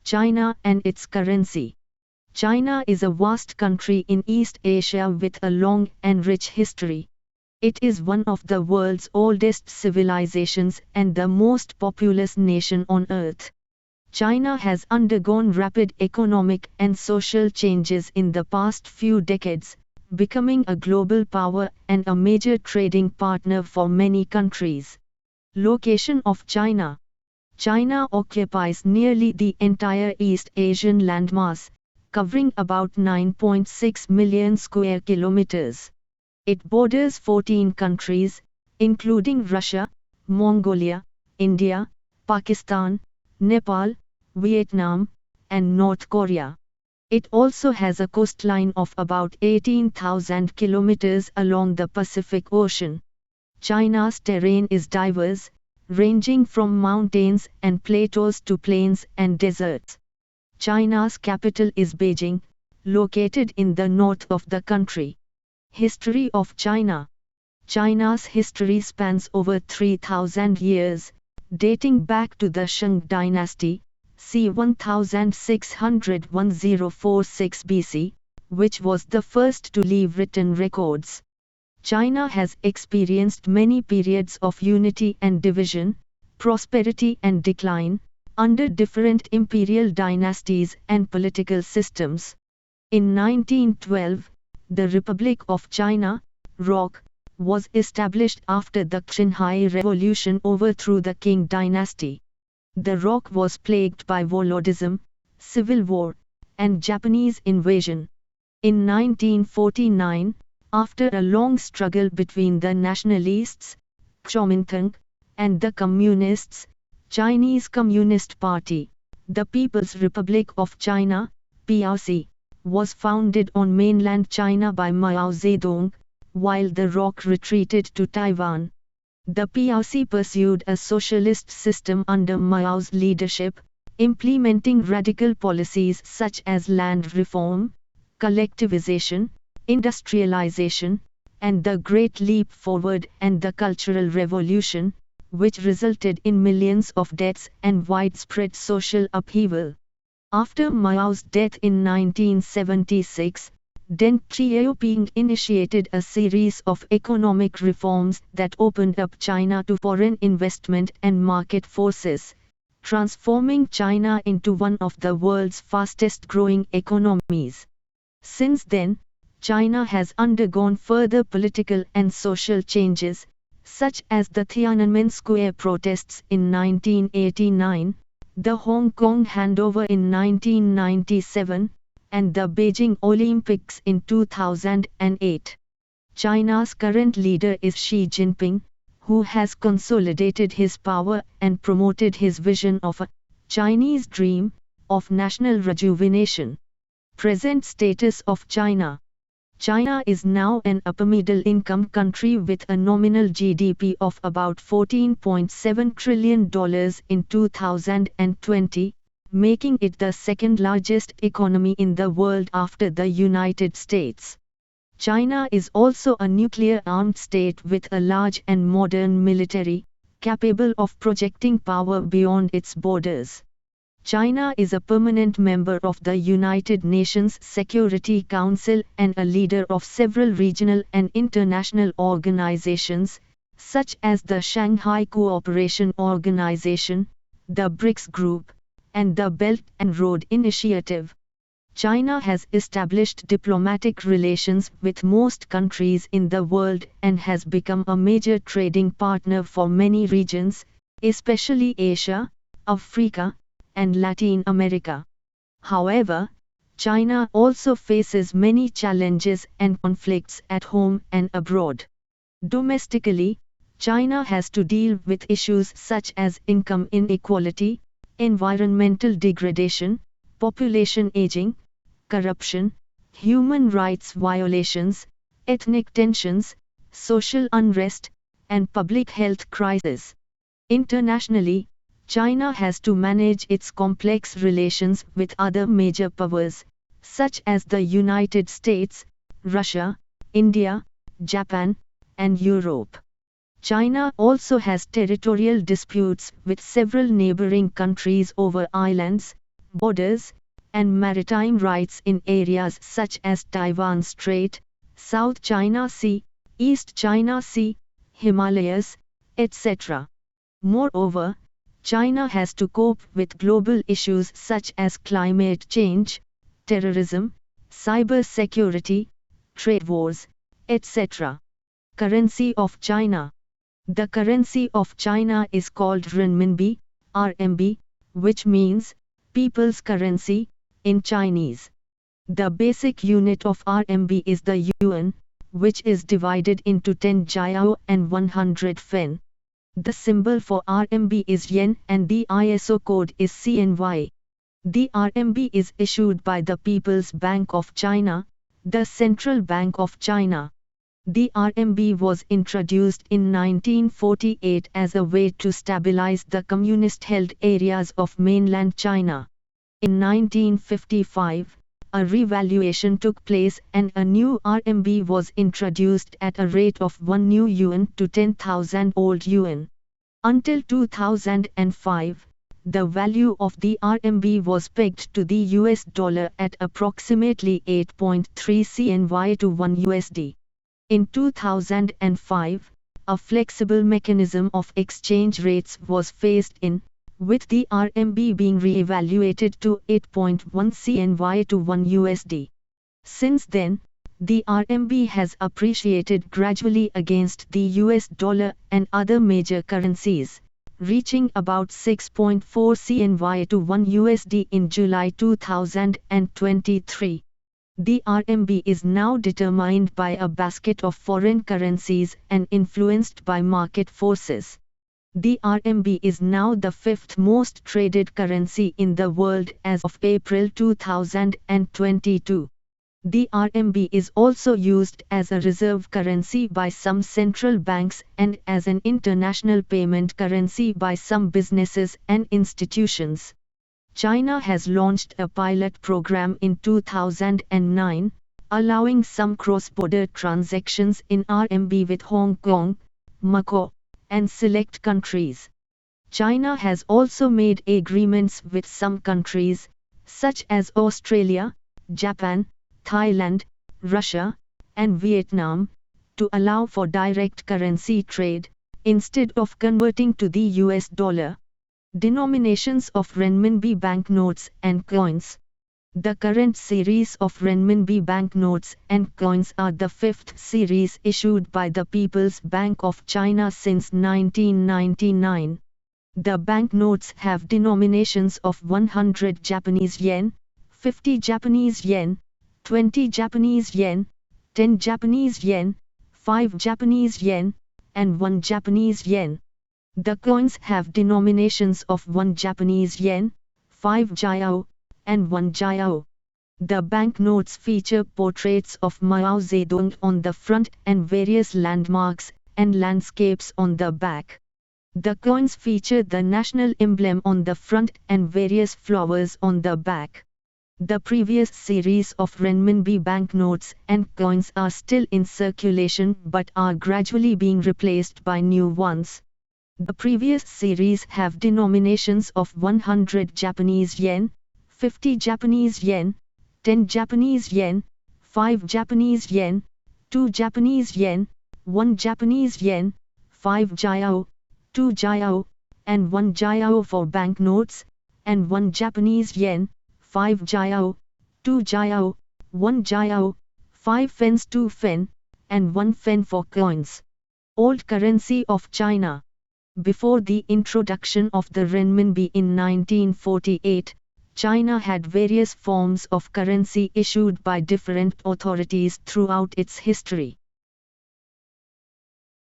China and its currency. China is a vast country in East Asia with a long and rich history. It is one of the world's oldest civilizations and the most populous nation on earth. China has undergone rapid economic and social changes in the past few decades, becoming a global power and a major trading partner for many countries. Location of China. China occupies nearly the entire East Asian landmass, covering about 9.6 million square kilometers. It borders 14 countries, including Russia, Mongolia, India, Pakistan, Nepal, Vietnam, and North Korea. It also has a coastline of about 18,000 kilometers along the Pacific Ocean. China's terrain is diverse, ranging from mountains and plateaus to plains and deserts. China's capital is Beijing, located in the north of the country. History of China. China's history spans over 3,000 years, dating back to the Shang Dynasty, c. 1600–1046 BC, which was the first to leave written records. China has experienced many periods of unity and division, prosperity and decline, under different imperial dynasties and political systems. In 1912, the Republic of China, ROC, was established after the Xinhai Revolution overthrew the Qing dynasty. The ROC was plagued by Volodism, civil war, and Japanese invasion. In 1949, after a long struggle between the nationalists, Kuomintang, and the communists, Chinese Communist Party, the People's Republic of China, PRC, was founded on mainland China by Mao Zedong, while the ROC retreated to Taiwan. The PRC pursued a socialist system under Mao's leadership, implementing radical policies such as land reform, collectivization, industrialization, and the Great Leap Forward and the Cultural Revolution, which resulted in millions of deaths and widespread social upheaval. After Mao's death in 1976, Deng Xiaoping initiated a series of economic reforms that opened up China to foreign investment and market forces, transforming China into one of the world's fastest-growing economies. Since then, China has undergone further political and social changes, such as the Tiananmen Square protests in 1989, the Hong Kong handover in 1997, and the Beijing Olympics in 2008. China's current leader is Xi Jinping, who has consolidated his power and promoted his vision of a Chinese dream of national rejuvenation. Present status of China. China is now an upper-middle-income country with a nominal GDP of about $14.7 trillion in 2020, making it the second-largest economy in the world after the United States. China is also a nuclear-armed state with a large and modern military, capable of projecting power beyond its borders. China is a permanent member of the United Nations Security Council and a leader of several regional and international organizations, such as the Shanghai Cooperation Organization, the BRICS Group, and the Belt and Road Initiative. China has established diplomatic relations with most countries in the world and has become a major trading partner for many regions, especially Asia, Africa, and Latin America. However, China also faces many challenges and conflicts at home and abroad. Domestically, China has to deal with issues such as income inequality, environmental degradation, population aging, corruption, human rights violations, ethnic tensions, social unrest, and public health crises. Internationally, China has to manage its complex relations with other major powers, such as the United States, Russia, India, Japan, and Europe. China also has territorial disputes with several neighboring countries over islands, borders, and maritime rights in areas such as Taiwan Strait, South China Sea, East China Sea, Himalayas, etc. Moreover, China has to cope with global issues such as climate change, terrorism, cyber security, trade wars, etc. Currency of China. The currency of China is called renminbi, RMB, which means people's currency in Chinese. The basic unit of RMB is the yuan, which is divided into 10 jiao and 100 fen. The symbol for RMB is yen and the ISO code is CNY. The RMB is issued by the People's Bank of China, the Central Bank of China. The RMB was introduced in 1948 as a way to stabilize the communist-held areas of mainland China. In 1955, a revaluation took place and a new RMB was introduced at a rate of 1 new yuan to 10,000 old yuan. Until 2005, the value of the RMB was pegged to the US dollar at approximately 8.3 CNY to 1 USD. In 2005, a flexible mechanism of exchange rates was phased in, with the RMB being re-evaluated to 8.1 CNY to 1 USD. Since then, the RMB has appreciated gradually against the US dollar and other major currencies, reaching about 6.4 CNY to 1 USD in July 2023. The RMB is now determined by a basket of foreign currencies and influenced by market forces. The RMB is now the fifth most traded currency in the world as of April 2022. The RMB is also used as a reserve currency by some central banks and as an international payment currency by some businesses and institutions. China has launched a pilot program in 2009, allowing some cross-border transactions in RMB with Hong Kong, Macau, and select countries. China has also made agreements with some countries, such as Australia, Japan, Thailand, Russia, and Vietnam, to allow for direct currency trade, instead of converting to the US dollar. Denominations of renminbi banknotes and coins. The current series of renminbi banknotes and coins are the fifth series issued by the People's Bank of China since 1999. The banknotes have denominations of 100 Japanese yen, 50 Japanese yen, 20 Japanese yen, 10 Japanese yen, 5 Japanese yen, and 1 Japanese yen. The coins have denominations of 1 Japanese yen, 5 jiao, and 1 jiao. The banknotes feature portraits of Mao Zedong on the front and various landmarks and landscapes on the back. The coins feature the national emblem on the front and various flowers on the back. The previous series of renminbi banknotes and coins are still in circulation but are gradually being replaced by new ones. The previous series have denominations of 100 Japanese yen, 50 Japanese yen, 10 Japanese yen, 5 Japanese yen, 2 Japanese yen, 1 Japanese yen, 5 jiao, 2 jiao, and 1 jiao for banknotes, and 1 Japanese yen, 5 jiao, 2 jiao, 1 jiao, 5 fens 2 fen, and 1 fen for coins. Old currency of China. Before the introduction of the renminbi in 1948, China had various forms of currency issued by different authorities throughout its history.